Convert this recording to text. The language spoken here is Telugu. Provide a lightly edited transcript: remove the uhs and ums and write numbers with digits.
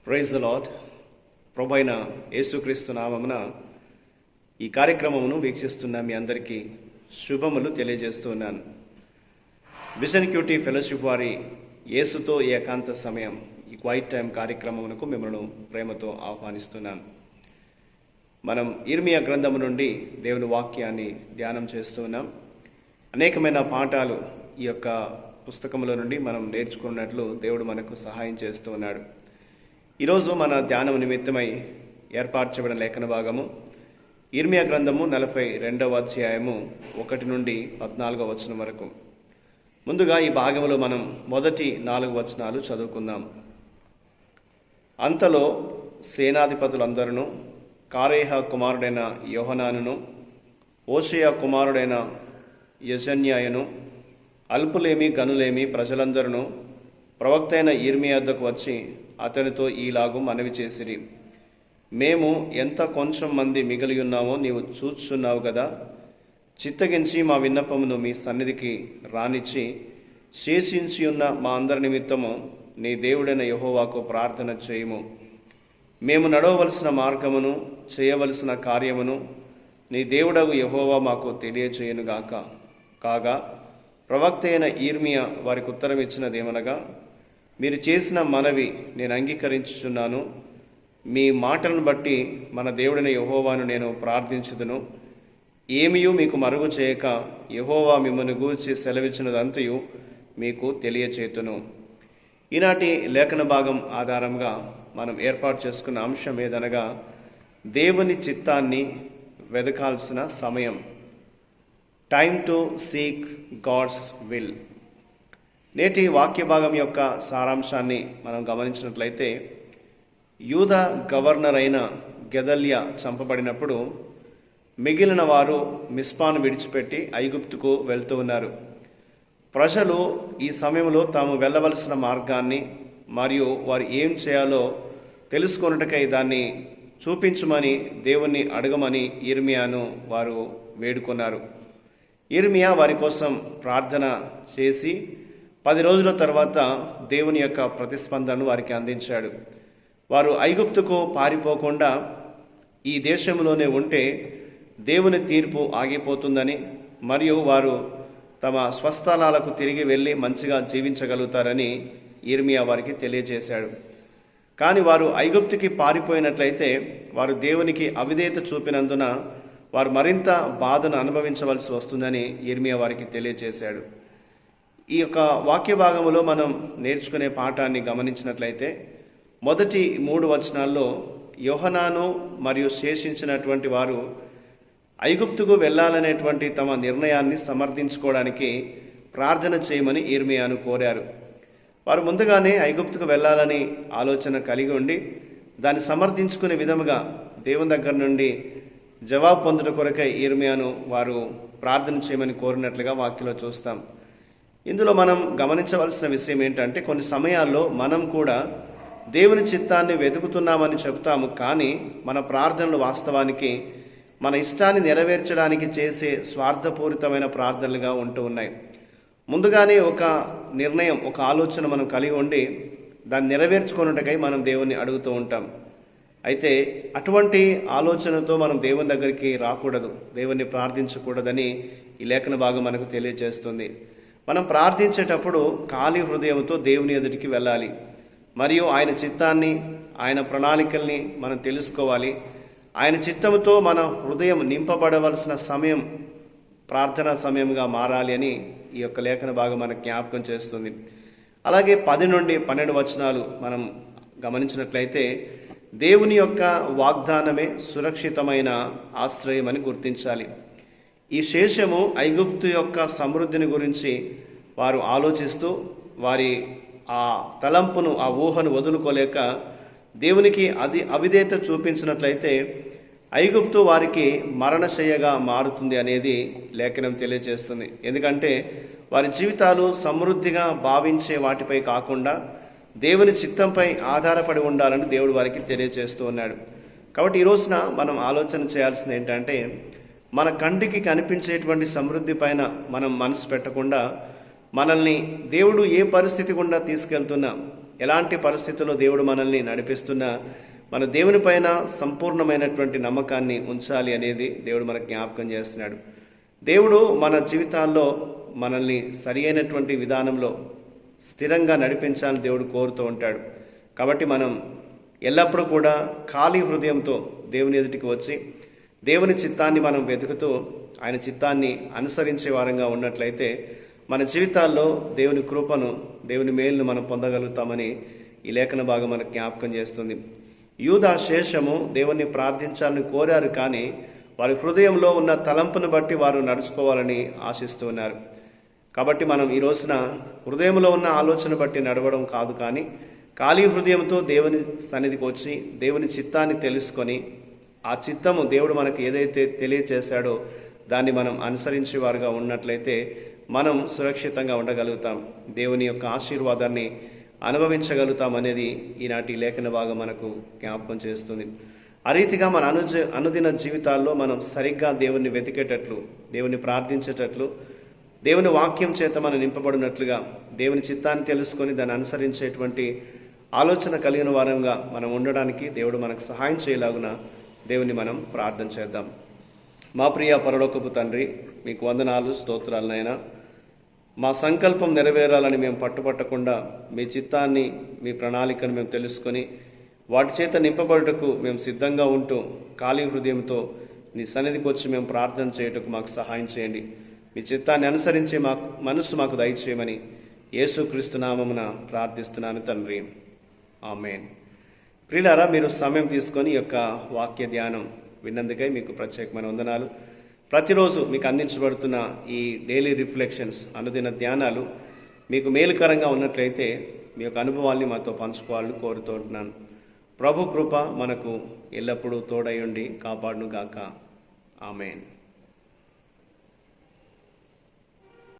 Praise the lord. ప్రభు అయిన యేసుక్రీస్తు నామమున ఈ కార్యక్రమమును వీక్షిస్తున్న మీ అందరికీ శుభములు తెలియజేస్తూ ఉన్నాను. విజన్ క్యూటీ ఫెలోషిప్ వారి యేసుతో ఏకాంత సమయం ఈ క్వైట్ టైం కార్యక్రమమునకు మిమ్మల్ని ప్రేమతో ఆహ్వానిస్తున్నాను. మనం ఇర్మియా గ్రంథము నుండి దేవుని వాక్యాన్ని ధ్యానం చేస్తూ ఉన్నాం. అనేకమైన పాఠాలు ఈ యొక్క పుస్తకంలో నుండి మనం నేర్చుకున్నట్లు దేవుడు మనకు సహాయం చేస్తూ ఉన్నాడు. ఈరోజు మన ధ్యానం నిమిత్తమై ఏర్పాటు చేయబడిన లేఖన భాగము ఇర్మియా గ్రంథము 42వ అధ్యాయము 1 నుండి 14వ వచనం వరకు. ముందుగా ఈ భాగంలో మనం మొదటి 4 వచనాలు చదువుకుందాం. అంతలో సేనాధిపతులందరూ కారేహ కుమారుడైన యోహనానును, ఓషేయ కుమారుడైన యజన్యాయను, అల్పులేమి గనులేమి ప్రజలందరూ ప్రవక్త అయిన ఇర్మియా వద్దకు వచ్చి అతనితో ఈలాగు మనవి చేసిరి. మేము ఎంత కొంచెం మంది మిగిలి ఉన్నామో నీవు చూచున్నావు కదా. చిత్తగించి మా విన్నపమును మీ సన్నిధికి రానిచ్చి శేషించి ఉన్న మా అందరి నిమిత్తము నీ దేవుడైన యెహోవాకు ప్రార్థన చేయము. మేము నడవవలసిన మార్గమును చేయవలసిన కార్యమును నీ దేవుడగు యెహోవా మాకు తెలియచేయనుగాక. కాగా ప్రవక్త అయిన ఇర్మియా వారికి ఉత్తరం ఇచ్చినదేమనగా, మీరు చేసిన మనవి నేను అంగీకరించుచున్నాను. మీ మాటలను బట్టి మన దేవుడైన యెహోవాను నేను ప్రార్థించుదును. ఏమియూ మీకు మరుగు చేయక యెహోవా మిమ్మల్ని గూర్చి సెలవిచ్చినదంతయు మీకు తెలియచేతును. ఈనాటి లేఖన భాగం ఆధారంగా మనం ఏర్పాటు చేసుకున్న అంశం ఏదనగా, దేవుని చిత్తాన్ని వెదకాల్సిన సమయం. Time to seek God's will. నేటి వాక్య భాగం యొక్క సారాంశాన్ని మనం గమనించినట్లయితే, యూదా గవర్నర్ అయిన గెదల్యా చంపబడినప్పుడు మిగిలిన వారు మిస్పాను విడిచిపెట్టి ఐగుప్తుకు వెళ్తూ ఉన్నారు. ప్రజలు ఈ సమయంలో తాము వెళ్ళవలసిన మార్గాన్ని మరియు వారు ఏం చేయాలో తెలుసుకొనుటకై దాన్ని చూపించమని దేవుణ్ణి అడగమని ఇర్మియాను వారు వేడుకున్నారు. ఇర్మియా వారి కోసం ప్రార్థన చేసి 10 రోజుల తర్వాత దేవుని యొక్క ప్రతిస్పందనను వారికి అందించాడు. వారు ఐగుప్తుకు పారిపోకుండా ఈ దేశంలోనే ఉంటే దేవుని తీర్పు ఆగిపోతుందని మరియు వారు తమ స్వస్థలాలకు తిరిగి వెళ్ళి మంచిగా జీవించగలుగుతారని ఇర్మియా వారికి తెలియజేశాడు. కానీ వారు ఐగుప్తుకి పారిపోయినట్లయితే వారు దేవునికి అవిధేయత చూపినందున వారు మరింత బాధను అనుభవించవలసి వస్తుందని ఇర్మియా వారికి తెలియజేశాడు. ఈ యొక్క వాక్య భాగంలో మనం నేర్చుకునే పాఠాన్ని గమనించినట్లయితే, మొదటి 3 వచనాల్లో యోహనాను మరియు శేషించినటువంటి వారు ఐగుప్తుకు వెళ్ళాలనేటువంటి తమ నిర్ణయాన్ని సమర్థించుకోవడానికి ప్రార్థన చేయమని ఇర్మియాను కోరారు. వారు ముందుగానే ఐగుప్తుకు వెళ్ళాలని ఆలోచన కలిగి ఉండి దాన్ని సమర్థించుకునే విధముగా దేవుని దగ్గర నుండి జవాబు పొందుట కొరకై ఇర్మియాను వారు ప్రార్థన చేయమని కోరినట్లుగా వాక్యంలో చూస్తాం. ఇందులో మనం గమనించవలసిన విషయం ఏంటంటే, కొన్ని సమయాల్లో మనం కూడా దేవుని చిత్తాన్ని వెతుకుతున్నామని చెప్తాము, కానీ మన ప్రార్థనలు వాస్తవానికి మన ఇష్టాన్ని నెరవేర్చడానికి చేసే స్వార్థపూరితమైన ప్రార్థనలుగా ఉంటూ ఉన్నాయి. ముందుగానే ఒక నిర్ణయం, ఒక ఆలోచన మనం కలిగి ఉండి దాన్ని నెరవేర్చుకున్నట్టుకై మనం దేవుణ్ణి అడుగుతూ ఉంటాం. అయితే అటువంటి ఆలోచనతో మనం దేవుని దగ్గరికి రాకూడదు, దేవుణ్ణి ప్రార్థించకూడదని ఈ లేఖన భాగం మనకు తెలియజేస్తుంది. మనం ప్రార్థించేటప్పుడు ఖాళీ హృదయంతో దేవుని ఎదుటికి వెళ్ళాలి మరియు ఆయన చిత్తాన్ని, ఆయన ప్రణాళికల్ని మనం తెలుసుకోవాలి. ఆయన చిత్తముతో మన హృదయం నింపబడవలసిన సమయం ప్రార్థనా సమయంగా మారాలి అని ఈ యొక్క లేఖన భాగం మనకు జ్ఞాపకం చేస్తుంది. అలాగే 10 నుండి 12 వచనాలు మనం గమనించినట్లయితే, దేవుని యొక్క వాగ్దానమే సురక్షితమైన ఆశ్రయం అని గుర్తించాలి. ఈ శేషము ఐగుప్తు యొక్క సమృద్ధిని గురించి వారు ఆలోచిస్తూ వారి ఆ తలంపును, ఆ ఊహను వదులుకోలేక దేవునికి అవిధేయత చూపించినట్లయితే ఐగుప్తు వారికి మరణశయ్యగా మారుతుంది అనేది లేఖనం తెలియజేస్తుంది. ఎందుకంటే వారి జీవితాలు సమృద్ధిగా భావించే వాటిపై కాకుండా దేవుని చిత్తంపై ఆధారపడి ఉండాలని దేవుడు వారికి తెలియజేస్తూ ఉన్నాడు. కాబట్టి ఈ రోజున మనం ఆలోచన చేయాల్సింది ఏంటంటే, మన కంటికి కనిపించేటువంటి సమృద్ధి పైన మనం మనసు పెట్టకుండా మనల్ని దేవుడు ఏ పరిస్థితి గుండా తీసుకెళ్తున్నా ఎలాంటి పరిస్థితుల్లో దేవుడు మనల్ని నడిపిస్తున్నా మన దేవుని పైన సంపూర్ణమైనటువంటి నమ్మకాన్ని ఉంచాలి అనేది దేవుడు మనకు జ్ఞాపకం చేస్తున్నాడు. దేవుడు మన జీవితాల్లో మనల్ని సరి అయినటువంటి విధానంలో స్థిరంగా నడిపించాలని దేవుడు కోరుతూ ఉంటాడు. కాబట్టి మనం ఎల్లప్పుడూ కూడా ఖాళీ హృదయంతో దేవుని ఎదుటికి వచ్చి దేవుని చిత్తాన్ని మనం వెతుకుతూ ఆయన చిత్తాన్ని అనుసరించే వారంగా ఉన్నట్లయితే మన జీవితాల్లో దేవుని కృపను, దేవుని మేలును మనం పొందగలుగుతామని ఈ లేఖన భాగం మనకు జ్ఞాపకం చేస్తుంది. యూదా శేషము దేవుణ్ణి ప్రార్థించాలని కోరారు, కానీ వారి హృదయంలో ఉన్న తలంపును బట్టి వారు నడుచుకోవాలని ఆశిస్తూ ఉన్నారు. కాబట్టి మనం ఈ రోజున హృదయంలో ఉన్న ఆలోచన బట్టి నడవడం కాదు, కానీ ఖాళీ హృదయంతో దేవుని సన్నిధికి వచ్చి దేవుని చిత్తాన్ని తెలుసుకొని ఆ చిత్తము దేవుడు మనకు ఏదైతే తెలియచేశాడో దాన్ని మనం అనుసరించే వారుగా ఉన్నట్లయితే మనం సురక్షితంగా ఉండగలుగుతాం, దేవుని యొక్క ఆశీర్వాదాన్ని అనుభవించగలుగుతాం అనేది ఈనాటి లేఖన భాగం మనకు జ్ఞాపకం చేస్తుంది. ఆ రీతిగా మన అనుదిన జీవితాల్లో మనం సరిగ్గా దేవుణ్ణి వెతికేటట్లు, దేవుని ప్రార్థించేటట్లు, దేవుని వాక్యం చేత మనం నింపబడినట్లుగా దేవుని చిత్తాన్ని తెలుసుకొని దాన్ని అనుసరించేటువంటి ఆలోచన కలిగిన వారంగా మనం ఉండడానికి దేవుడు మనకు సహాయం చేయలాగున దేవుని మనం ప్రార్థన చేద్దాం. మా ప్రియ పరలోకపు తండ్రి, మీకు వందనాలు, స్తోత్రాలు నాయనా. మా సంకల్పం నెరవేరాలని మేము పట్టుపట్టకుండా మీ చిత్తాన్ని, మీ ప్రణాళికను మేము తెలుసుకొని వాటి చేత నింపబడుటకు మేము సిద్ధంగా ఉంటూ ఖాళీ హృదయంతో నీ సన్నిధికి వచ్చి మేము ప్రార్థన చేయుటకు మాకు సహాయం చేయండి. మీ చిత్తాన్ని అనుసరించే మనస్సు మాకు దయచేయమని యేసుక్రీస్తు నామమున ప్రార్థిస్తున్నాను తండ్రి, ఆమేన్. ప్రియులారా, మీరు సమయం తీసుకొని ఈ యొక్క వాక్య ధ్యానం విన్నందుకై మీకు ప్రత్యేకమైన వందనాలు. ప్రతిరోజు మీకు అందించబడుతున్న ఈ డైలీ రిఫ్లెక్షన్స్, అనుదిన ధ్యానాలు మీకు మేలుకరంగా ఉన్నట్లయితే మీ యొక్క అనుభవాల్ని మాతో పంచుకోవాలని కోరుతుంటున్నాను. ప్రభు కృప మనకు ఎల్లప్పుడూ తోడై ఉండి కాపాడును గాక. ఆమేన్.